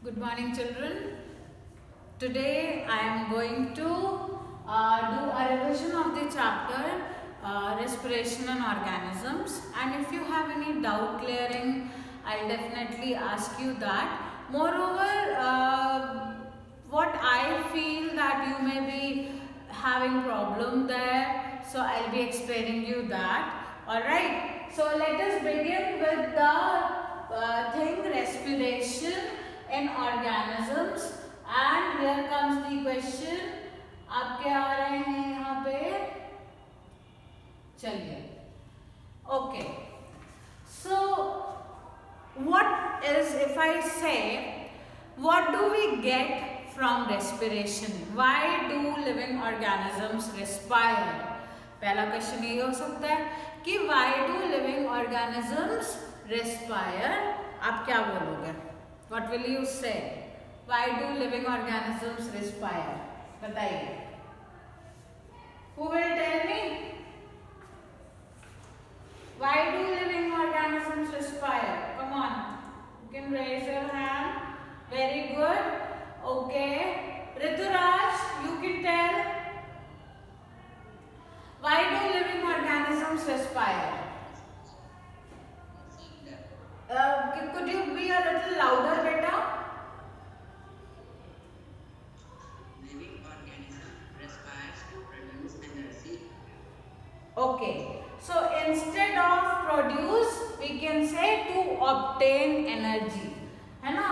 Good morning, children. Today I am going to do a revision of the chapter Respiration and Organisms, and if you have any doubt clearing, I'll definitely ask you that. Moreover, what I feel that you may be having problem there, so I'll be explaining you that. Alright, so let us begin with the thing respiration in organisms, and here comes the question. आप क्या आ रहे हैं यहाँ पे? चलिए. Okay. So what is, if I say, what do we get from respiration? Why do living organisms respire? पहला question ये हो सकता है कि why do living organisms respire? आप क्या बोलोगे? What will you say? Why do living organisms respire? बताइए. Who will tell me? Why do living organisms respire? Come on. You can raise your hand. Very good. Okay. Rituraj, you can tell. Why do living organisms respire? Could you be a little louder, beta? Living organism respires to produce energy. Okay. So instead of produce, we can say to obtain energy. है ना?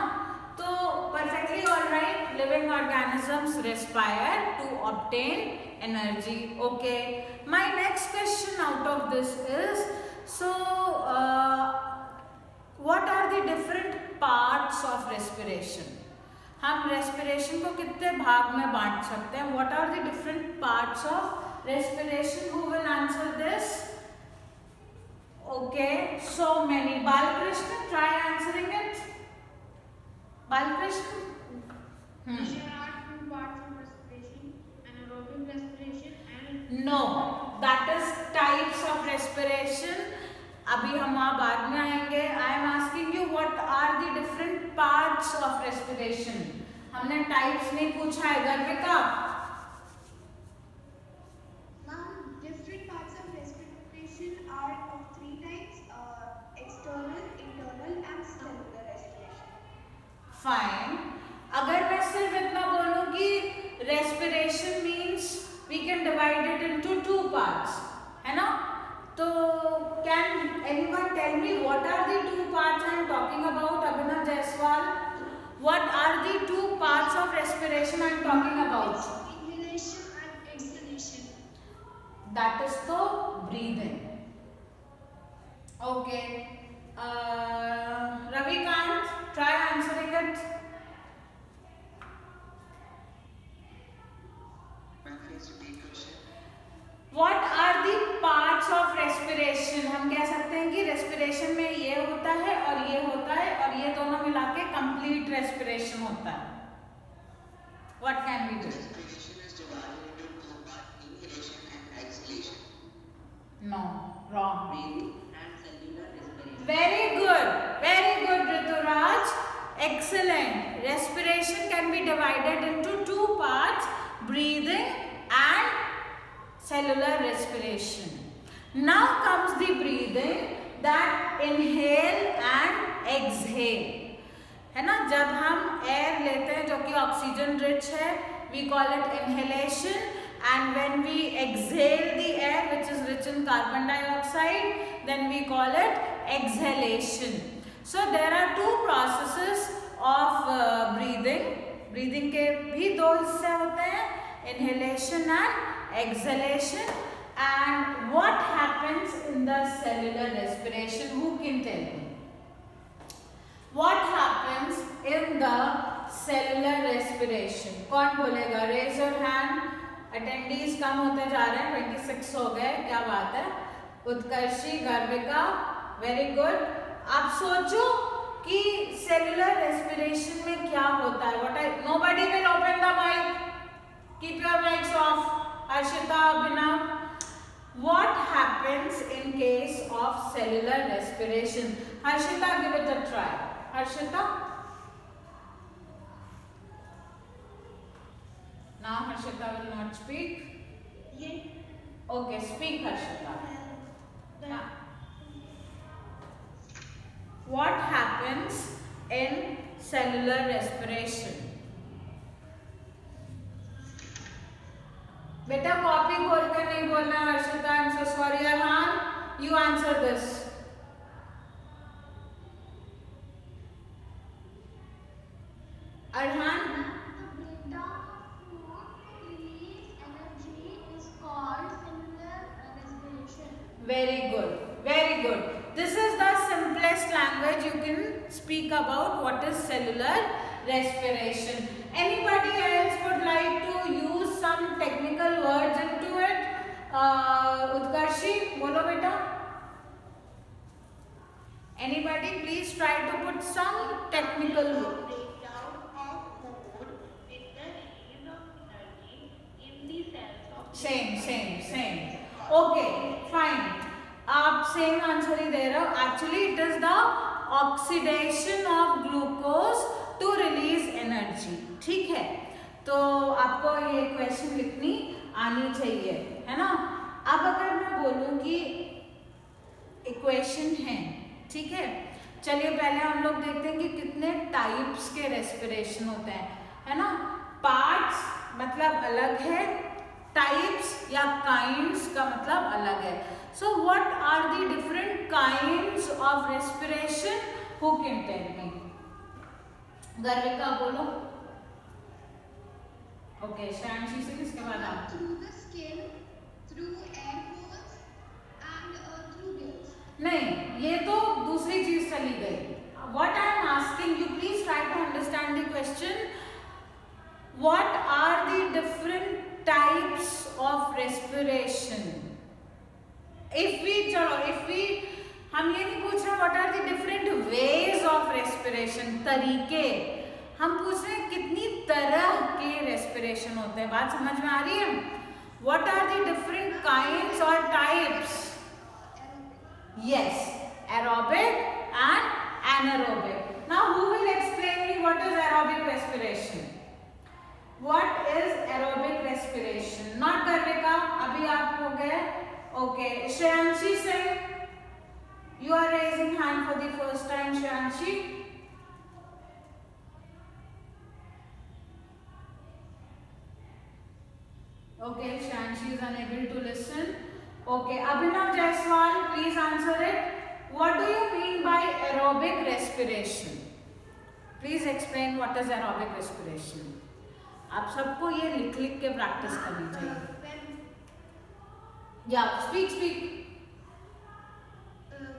तो perfectly alright. Living organisms respire to obtain energy. Okay. My next question out of this is, so what are the different parts of respiration? हम respiration को कितने भाग में बांट सकते हैं? What are the different parts of respiration? Who will answer this? Okay, so many. Balkrishna, try answering it. Balkrishna? There are two parts of respiration, anaerobic respiration and No, that is types of respiration. अभी हम वहाँ बाद में आएंगे. I am asking you what are the different parts of respiration. हमने types नहीं पूछा है. गर्विका? Ma'am, different parts of respiration are of three types: external, internal, and cellular respiration. Fine. अगर मैं सिर्फ इतना बोलूँ कि respiration means we can divide it into two parts, है ना? तो can anyone tell me what are the two parts I am talking about? Abhinav Jaiswal, what are the two parts of respiration I am talking about? Inhalation and exhalation. That is the breathing. Okay. Ravikant, try answering it. Please repeat question. What are the parts of respiration? हम कह सकते हैं कि respiration में ये होता है और ये होता है और ये दोनों मिला के complete respiration होता है. What can we do? Respiration is divided into two parts: inhalation and exhalation. No, wrong. Breathing and cellular respiration. Very good, Rituraj. Excellent. Respiration can be divided into two parts: breathing and cellular respiration. Now comes the breathing, that inhale and exhale. है ना? जब हम air लेते हैं जो कि oxygen rich है, we call it inhalation, and when we exhale the air which is rich in carbon dioxide, then we call it exhalation. So there are two processes of breathing. Breathing के भी दो हिस्से होते हैं, inhalation and exhalation. And what happens in the cellular respiration? Who can tell me? What happens in the cellular respiration? कौन बोलेगा? Raise your hand. Attendees कम होते जा रहे हैं. 26 हो गए. क्या बात है? उत्कर्षी, गर्विका, very good. आप सोचो कि cellular respiration में क्या होता है? What I, nobody will open the mic. Keep your mics off. Harshita, Abhinav. What happens in case of cellular respiration? Harshita, give it a try. Harshita? Now Harshita will not speak. Yes. Okay, speak Harshita. What happens in cellular respiration? बेटा copy खोल कर नहीं बोलना Harshita. I am so sorry. Arhan, you answer this. Arhan, The breakdown of food to release energy is called cellular respiration. very good, very good. This is the simplest language you can speak about what is cellular respiration. Anybody else would like to use some technical words into it? Utkarshi, bolo beta. Anybody please try to put some technical words. Breakdown of food with the release of energy in the cells of Same. Okay, fine. आप same answer ही दे रहे हो. Actually it is the oxidation of glucose to release energy. ठीक है, तो आपको ये क्वेश्चन लिखनी आनी चाहिए, है ना. अब अगर मैं बोलूं कि इक्वेशन है, ठीक है, चलिए पहले हम लोग देखते हैं कि कितने टाइप्स के रेस्पिरेशन होते हैं, है ना. पार्ट्स मतलब अलग है, टाइप्स या काइंड्स का मतलब अलग है. So what are the different kinds of respiration? Who can tell me? Garvika बोलो. ओके, शांशी से किसके बाद आप? Through the skin, through air holes, and through gills. नहीं, ये तो दूसरी चीज चली गई. What I am asking you, please try to understand the question. What are the different types of respiration? if we हम ये नहीं पूछ रहे what are the different ways of respiration, तरीके. हम पूछ रहे हैं कितनी तरह के रेस्पिरेशन होते हैं. बात समझ में आ रही है? What are the different kinds और types? Yes, aerobic and anaerobic. Now who will explain me what is aerobic respiration? What is aerobic respiration? Not Garvika, अभी आप हो गए. Okay, Shreyanshi Singh, you are raising hand for the first time. Shreyanshi. Okay, Shreyanshi is unable to listen. Okay, Abhinav Jaiswal, please answer it. What do you mean by aerobic respiration? Please explain what is aerobic respiration. आप सबको ये लिख के practice करनी चाहिए. Yeah, speak.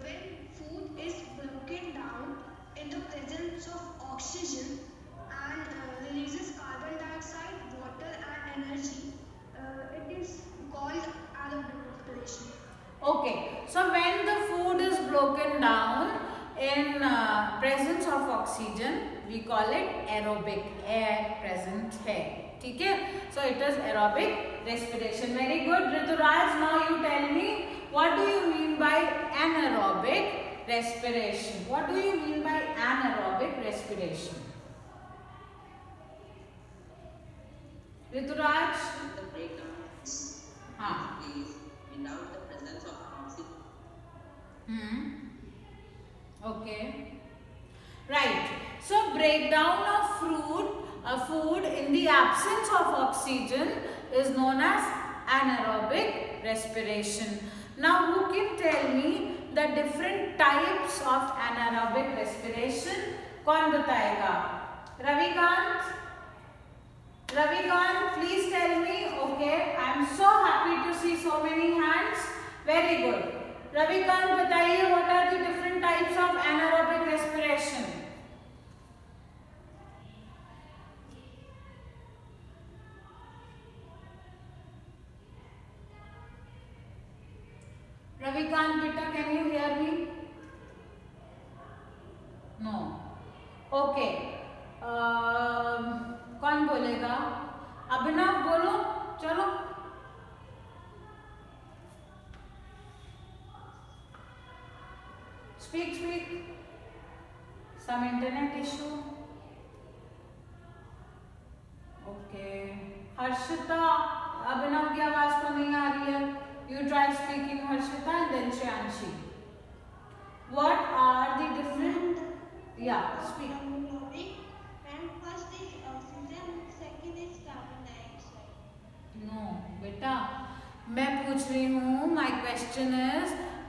When food is broken down in the presence of oxygen and releases carbon dioxide, water, and energy, it is called anaerobic respiration. Okay, so when the food is broken down in presence of oxygen, we call it aerobic. Air present है, ठीक है? So it is aerobic respiration. Very good, Rituraj. Now you tell me, what do you mean by anaerobic respiration? What do you mean by anaerobic respiration? Rituraj. the breakdown of हाँ. is without the presence of oxygen. Okay. Right. So breakdown of food in the absence of oxygen is known as anaerobic respiration. Now who can tell me the different types of anaerobic respiration? कौन बताएगा? Ravikant, please tell me. Okay, I am so happy to see so many hands. Very good. Ravikant, बताइए what are the different types of anaerobic respiration? Ravikant, beta, can you hear me? No. Okay. कौन बोलेगा? अभिनव बोलो, चलो. Speak. Some internet issue. Okay. Harsh. अभिनव की आवाज तो नहीं आ रही है. You try speaking Harshita and then Shyanshi. What are the different? Yeah, speak. And first is oxygen, second is carbon dioxide. No, बेटा मैं पूछ रही हूँ. My question is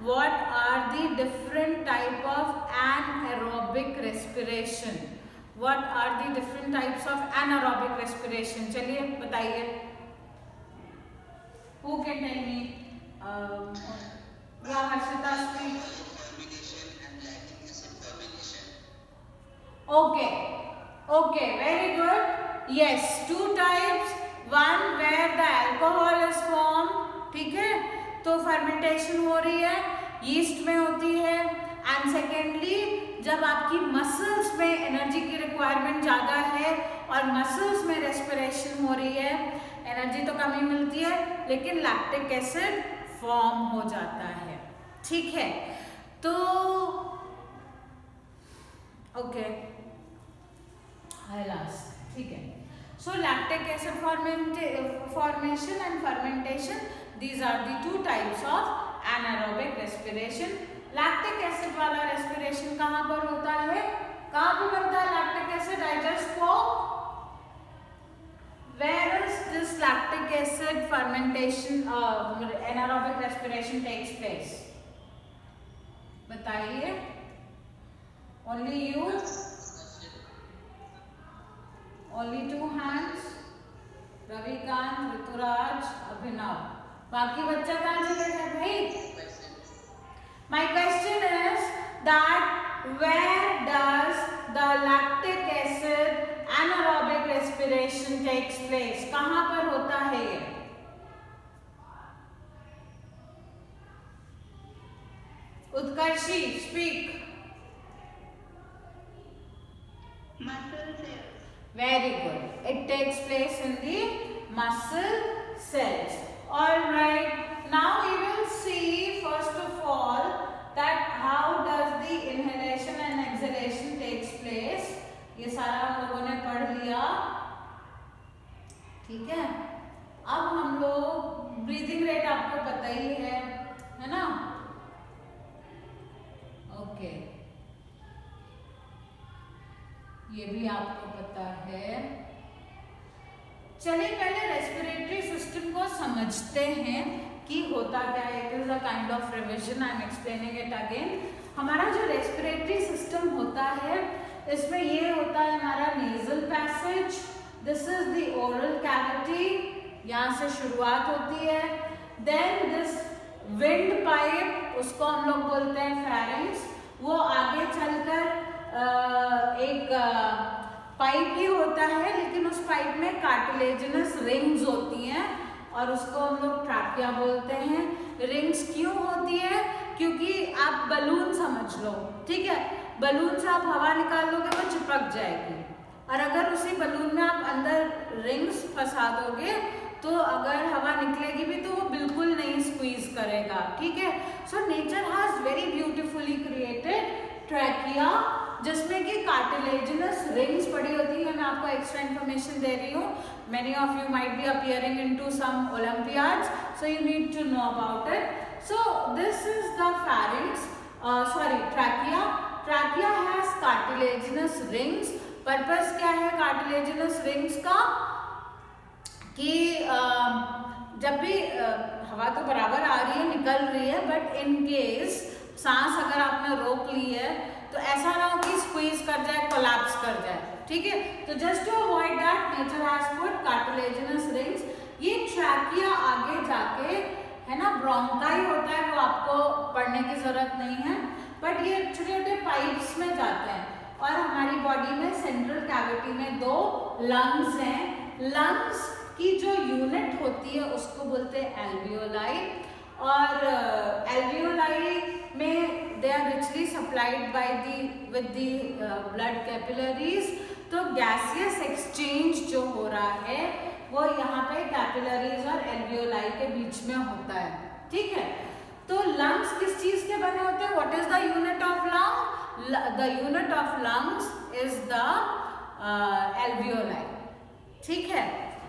what are the different type of anaerobic respiration? What are the different types of anaerobic respiration? चलिए बताइए. Who can tell me? Yeah, Harshita, speak. Okay, very good. Yes, two types. One where the alcohol is formed, ठीक है, तो fermentation हो रही है, yeast में होती है. And secondly, जब आपकी मसल्स में एनर्जी की रिक्वायरमेंट ज़्यादा है और मसल्स में रेस्पिरेशन हो रही है, एनर्जी तो कम ही मिलती है लेकिन लैक्टिक एसिड फॉर्म हो जाता है. ठीक है, तो ओके ठीक है. So lactic acid formation and fermentation, these are the two types of anaerobic respiration. Lactic acid वाला रेस्पिरेशन कहाँ पर होता है, कहाँ पर बनता है lactic acid? I just spoke. Where is this lactic acid fermentation, anaerobic respiration takes place? बताइए. Only you? Only two hands? Ravikant, Rituraj, Abhinav. बाकी बच्चा कहाँ चले गए भाई? My question is that where does the lactic acid anaerobic respiration takes place? कहाँ पर होता है ये? उत्कर्षी, speak. Muscle cells. Very good. It takes place in the muscle cells. All right. Now we will see first of all that how does the inhalation and exhalation takes place. ये सारा हम लोगों ने पढ़ लिया. ठीक है, अब हम लोग ब्रीदिंग रेट आपको पता ही है ना? ओके, ये भी आपको पता है. चलिए पहले रेस्पिरेटरी सिस्टम को समझते हैं कि होता क्या है. It is a kind of revision, I am explaining it again. हमारा जो रेस्पिरेटरी सिस्टम होता है, इसमें ये होता है हमारा nasal passage. This is the oral cavity, यहाँ से शुरुआत होती है. देन दिस विंड पाइप, उसको हम लोग बोलते हैं फेरिंक्स. वो आगे चलकर एक पाइप ही होता है, लेकिन उस पाइप में कार्टिलेजिनस रिंग्स होती हैं और उसको हम लोग ट्रैकिया बोलते हैं. रिंग्स क्यों होती है? क्योंकि आप बलून समझ लो, ठीक है. बलून से आप हवा निकाल लोगे वो चिपक जाएगी, और अगर उसी बलून में आप अंदर रिंग्स फंसा दोगे तो अगर हवा निकलेगी भी तो वो बिल्कुल नहीं स्क्वीज करेगा. ठीक है. So nature has very beautifully created trachea, जिसमें कि कार्टिलेजिनस रिंग्स पड़ी होती है. मैं आपको एक्स्ट्रा इन्फॉर्मेशन दे रही हूँ. Many of you might be appearing into some Olympiads, so you need to know about it. So this is the pharynx, trachea. Trachea has cartilaginous rings. Purpose क्या है cartilaginous rings का? कि जब भी हवा तो बराबर आ रही है, निकल रही है, बट इन केस सांस अगर आपने रोक ली है तो ऐसा ना हो कि स्क्वीज कर जाए, कोलैप्स कर जाए. ठीक है. तो just to avoid that nature has put cartilaginous rings. ये ट्रैकिया आगे जाके है ना ब्रोंकाई होता है, वो आपको पढ़ने की जरूरत नहीं है, बट ये छोटे छोटे पाइप्स में जाते हैं. और हमारी बॉडी में सेंट्रल कैविटी में 2 लंग्स हैं. लंग्स की जो यूनिट होती है उसको बोलते हैं एल्वियोलाई. और एल्वियोलाई में they are richly supplied by with the blood capillaries. तो गैसियस एक्सचेंज जो हो रहा है वो यहाँ पे कैपिलरीज और एल्वियोलाई के बीच में होता है. ठीक है. तो लंग्स किस चीज के बने होते हैं? What is the unit of lung? The unit of lungs is the alveoli. ठीक है.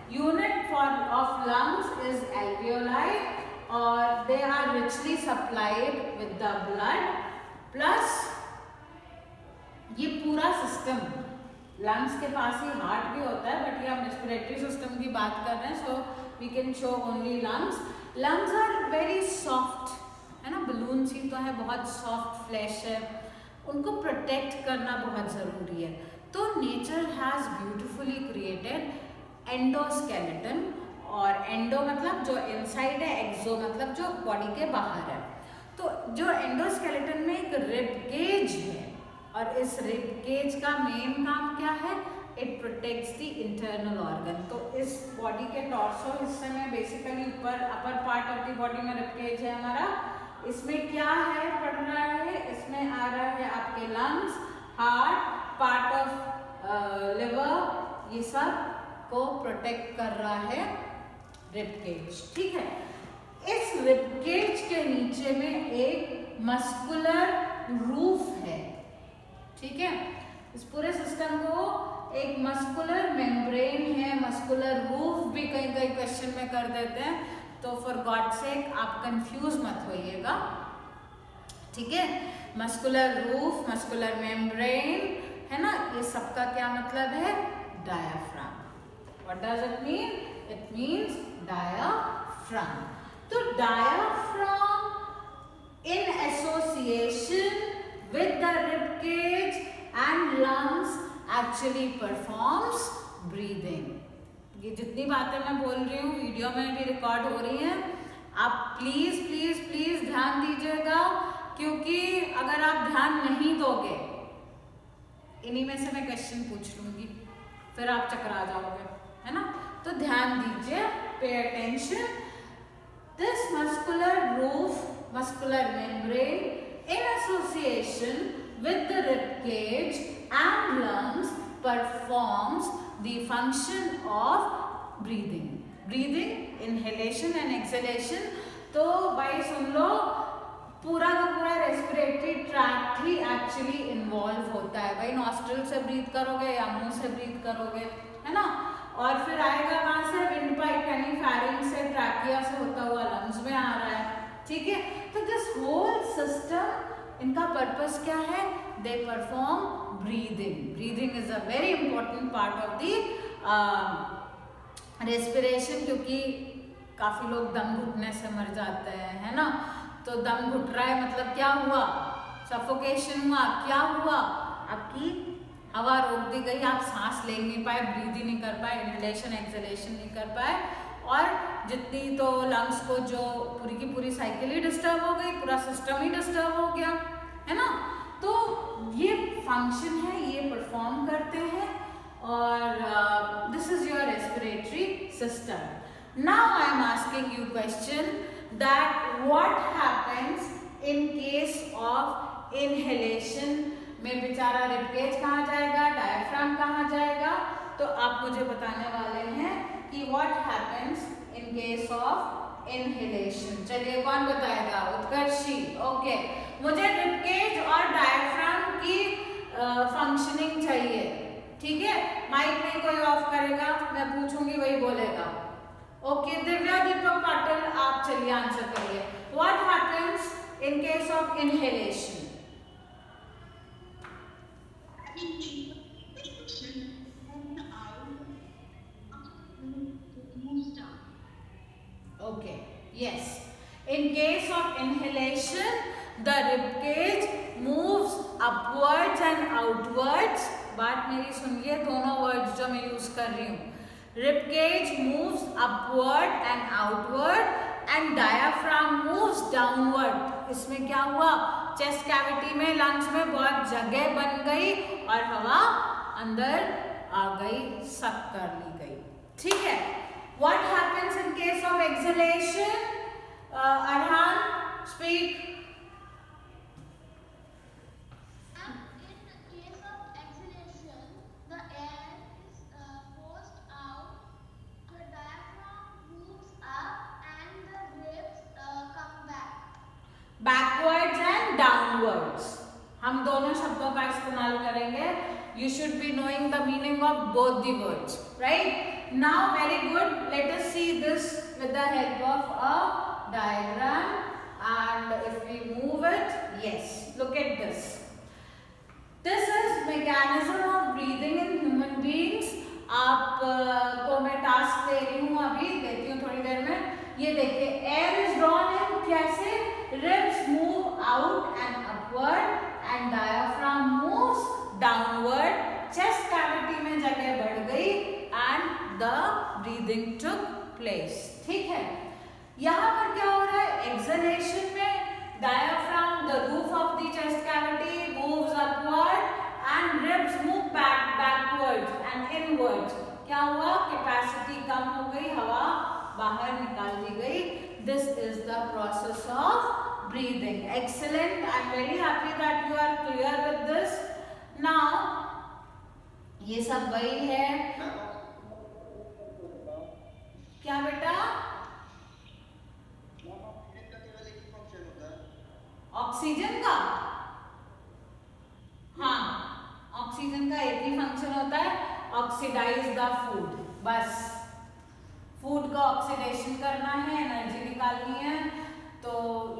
Unit of lungs is alveoli, और they are richly supplied with the blood. Plus ये पूरा सिस्टम, लंग्स के पास ही हार्ट भी होता है, बट ये हम रेस्पिरेटरी सिस्टम की बात कर रहे हैं, so we can show only lungs. Lungs are very soft, है ना, बलून्स ही तो है, बहुत सॉफ्ट फ्लैश है, उनको प्रोटेक्ट करना बहुत ज़रूरी है. तो nature has beautifully created endoskeleton, और एंडो मतलब जो इनसाइड है, एक्सो मतलब जो बॉडी के बाहर है. तो जो एंडोस्केलेटन में एक रिब केज है, और इस रिब केज का मेन काम क्या है? It protects the internal organ. तो इस बॉडी के टॉर्सो हिस्से में बेसिकली ऊपर upper part of the body में रिब केज है हमारा. इसमें क्या है पढ़ रहा है? इसमें आ रहा है आपके lungs, heart, part of liver, ये सब को प्रोटेक्ट कर रहा है रिब केज. ठीक है. इस रिब केज के नीचे में एक मस्कुलर रूफ है. ठीक है. इस पूरे सिस्टम को एक मस्कुलर मेम्ब्रेन है, मस्कुलर रूफ भी कई कई क्वेश्चन में कर देते हैं, तो फॉर गॉड सेक आप कंफ्यूज मत होइएगा. ठीक है. मस्कुलर रूफ, मस्कुलर मेम्ब्रेन, है ना, ये सबका क्या मतलब है? Diaphragm. What does it mean? It means diaphragm. तो diaphragm in association with the rib cage and lungs actually performs breathing. ये जितनी बातें मैं बोल रही हूँ वीडियो में भी रिकॉर्ड हो रही हैं, आप प्लीज प्लीज प्लीज ध्यान दीजिएगा, क्योंकि अगर आप ध्यान नहीं दोगे, इन्हीं में से मैं क्वेश्चन पूछ लूंगी, फिर आप चकरा जाओगे, है ना. तो ध्यान दीजिए, pay attention. This muscular roof, muscular membrane in association with the rib cage and lungs performs the function of breathing. Breathing, inhalation and exhalation. तो भाई सुन लो, पूरा का पूरा रेस्पिरेटरी ट्रैक्ट ही एक्चुअली इन्वॉल्व होता है. भाई नॉस्ट्रल से ब्रीथ करोगे या मुंह से ब्रीथ करोगे, है ना, और फिर आएगा कहाँ से? विंड पाइप यानी फेरिंग से, ट्रैकिया से होता हुआ लंग्स में आ रहा है. ठीक है. तो दिस होल सिस्टम, इनका पर्पस क्या है? They perform breathing. Breathing is a very important part of the respiration, क्योंकि काफी लोग दम घुटने से मर जाते हैं, है ना. तो दम घुट रहा है मतलब क्या हुआ? सफोकेशन हुआ. क्या हुआ? आपकी हवा रोक दी गई, आप सांस ले नहीं पाए, ब्रीद ही नहीं कर पाए, इनहेलेशन एक्सहेलेशन नहीं कर पाए, और जितनी तो लंग्स को जो पूरी की पूरी साइकिल ही डिस्टर्ब हो गई, पूरा सिस्टम ही डिस्टर्ब हो गया, है ना. तो ये फंक्शन है, ये परफॉर्म करते हैं, और this is your respiratory system. Now I am asking you question that what happens in case of inhalation में? बेचारा रिब केज कहाँ जाएगा, डायफ्राम कहाँ जाएगा? तो आप मुझे बताने वाले हैं कि what happens in case of inhalation. चलिए कौन बताएगा? उत्कर्षी. ओके. मुझे रिब केज और डायफ्राम की फंक्शनिंग चाहिए. ठीक है. माइक नहीं कोई ऑफ करेगा, मैं पूछूंगी वही बोलेगा. ओके. दिव्या दीपक पाटिल, आप चलिए आंसर करिए. What happens in case of inhalation? Okay, yes. In case of inhalation, the rib cage moves upwards and outwards. बात मेरी सुनिए, दोनों वर्ड्स जो मैं यूज कर रही हूँ. Rib cage moves upward and outward, and diaphragm moves downward. इसमें क्या हुआ? चेस्ट कैविटी में, लंग्स में बहुत जगह बन गई और हवा अंदर आ गई, सक कर ली गई. ठीक है. What happens in case of exhalation? Arhan, speak. In case of exhalation, the air is forced out, the diaphragm moves up, and the ribs come back. Backwards and downwards. हम दोनों शब्दों का इस्तेमाल करेंगे. You should be knowing the meaning of both the words, right? now very good. Let us see this with the help of a diagram, and if we move it, yes, look at this. This is mechanism of breathing in human beings. आप को मैं task दे रही हूँ, अभी देती हूँ थोड़ी देर में. ये देखिए, एयर इज ड्रॉन इन, कैसे? Ribs move out and upward and diaphragm moves downward. Chest cavity में जगह बढ़ गई and the breathing took place. ठीक है, यहाँ पर क्या हो रहा है? एक्सहेलेशन में diaphragm, the roof of the chest cavity moves upward and ribs move backwards and inwards. क्या हुआ? कैपेसिटी कम हो गई, हवा बाहर निकाल दी गई. This is the process of breathing. Excellent. I am very happy that you are clear with this. Now, ये सब वही है. क्या बेटा? ऑक्सीजन का? हाँ, ऑक्सीजन का एक ही फंक्शन होता है, ऑक्सीडाइज द फूड. बस फूड का ऑक्सीडेशन करना है, एनर्जी निकालनी है. तो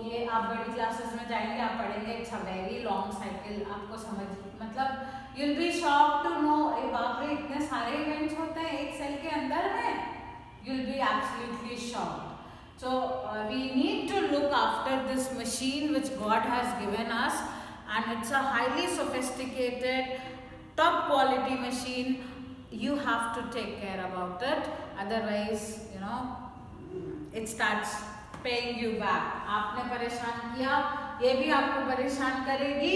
ये आप बड़ी क्लासेस में जाएंगे, आप पढ़ेंगे. It's a very long cycle. आपको समझ, मतलब you will be shocked to know, बाप रे इतने सारे इवेंट्स होते हैं एक सेल के अंदर में. You will be absolutely shocked. So we need to look after this machine which God has given us, and it's a highly sophisticated, top quality machine. You have to take care about it, otherwise you know it starts paying you back. आपने परेशान किया, ये भी आपको परेशान करेगी.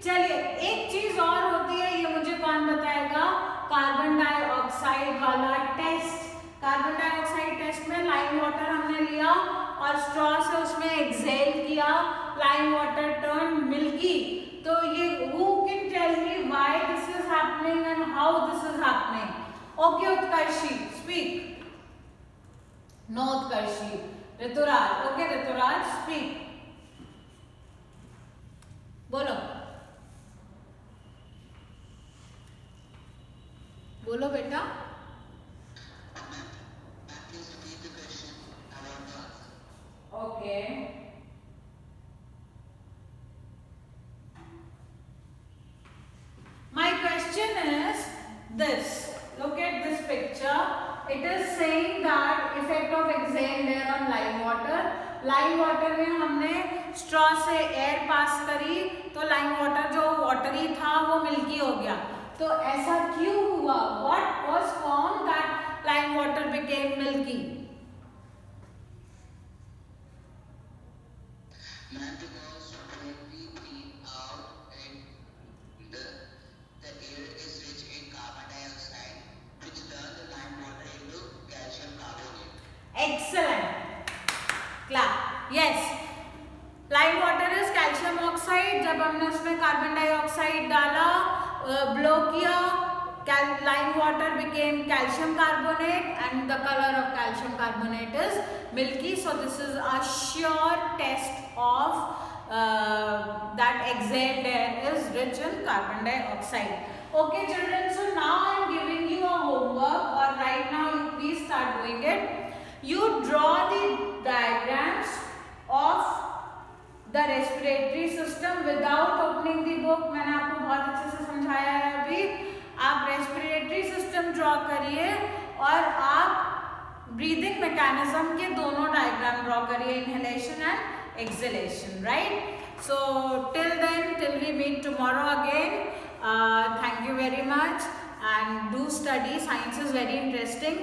चलिए, एक चीज और होती है, ये मुझे कौन बताएगा? कार्बन डाइऑक्साइड वाला टेस्ट. कार्बन डाइऑक्साइड टेस्ट में लाइम वाटर हमने लिया और स्ट्रॉ से उसमें एक्सेल किया, लाइम वाटर टर्न मिल्की. तो ये who can tell me why this is happening and how this is happening? Okay, Utkarshi, speak. No, Utkarshi. Rituraj. Okay, Rituraj, speak. बोलो, बोलो बेटा. Okay. My question is this. Look at this picture. It is saying that effect of exhaled air on lime water. Lime water में हमने straw से air pass करी, तो lime water जो watery था वो milky हो गया. तो ऐसा क्यों हुआ? What was found that lime water became milky? Because when we breathe out and the air is rich in carbon dioxide, which turns the lime water into calcium carbonate. Excellent. Clap. Yes. Lime water is calcium oxide. जब हमने उसमें carbon dioxide डाला, blow किया, lime water became calcium carbonate and the color of calcium carbonate is milky. So this is a sure test of that exhaled air is rich in carbon dioxide. Okay children, so now I am giving you a homework, or right now you please start doing it. You draw the diagrams of the respiratory system without opening the book. मैंने आपको बहुत अच्छे से समझाया है अभी. आप respiratory system draw करिए और आप ब्रीदिंग मैकेनिज्म के दोनों डायग्राम ड्रॉ करिए, inhalation and exhalation. Right? So till then, till we meet tomorrow again, thank you very much and do study. Science is very interesting.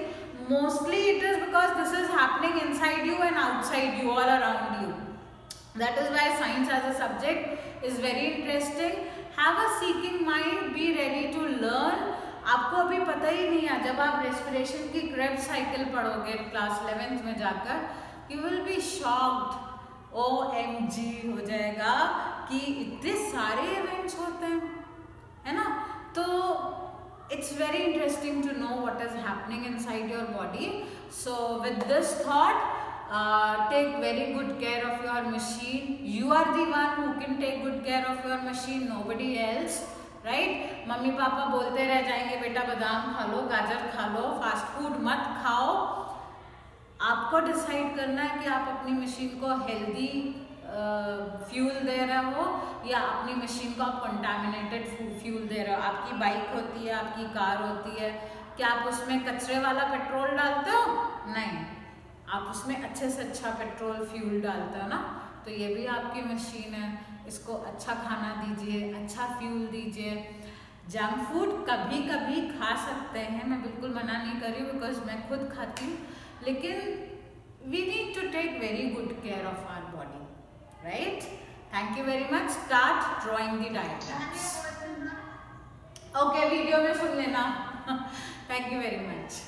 Mostly it is because this is happening inside you and outside you, all around you. That is why science as a subject is very interesting. Have a seeking mind, be ready to learn. आपको अभी पता ही नहीं है, जब आप respiration की Krebs cycle पढ़ोगे class 11th में जाकर, you will be shocked. OMG हो जाएगा कि इतने सारे इवेंट्स होते हैं, है ना? तो it's very interesting to know what is happening inside your body. So with this thought, take very good care of your machine. You are the one who can take good care of your machine, nobody else, right. Mummy papa बोलते रह जाएंगे बेटा बादाम खा लो, गाजर खा लो, fast food मत खाओ। आपको डिसाइड करना है कि आप अपनी मशीन को हेल्दी फ्यूल दे रहे हो या अपनी मशीन को आप कंटामिनेटेड फ्यूल दे रहे हो। आपकी बाइक होती है, आपकी कार होती है, क्या आप उसमें कचरे वाला पेट्रोल डालते हो? नहीं, आप उसमें अच्छे से अच्छा पेट्रोल फ्यूल डालते हो ना। तो ये भी आपकी मशीन है, इसको अच्छा खाना दीजिए, अच्छा फ्यूल दीजिए। जंक फूड कभी कभी खा सकते हैं, मैं बिल्कुल मना नहीं कर रही हूँ, बिकॉज मैं खुद खाती हूँ, लेकिन we need to take very good care of our body, right? Thank you very much. Start drawing the diagrams. Okay, video में सुन लेना। Thank you very much.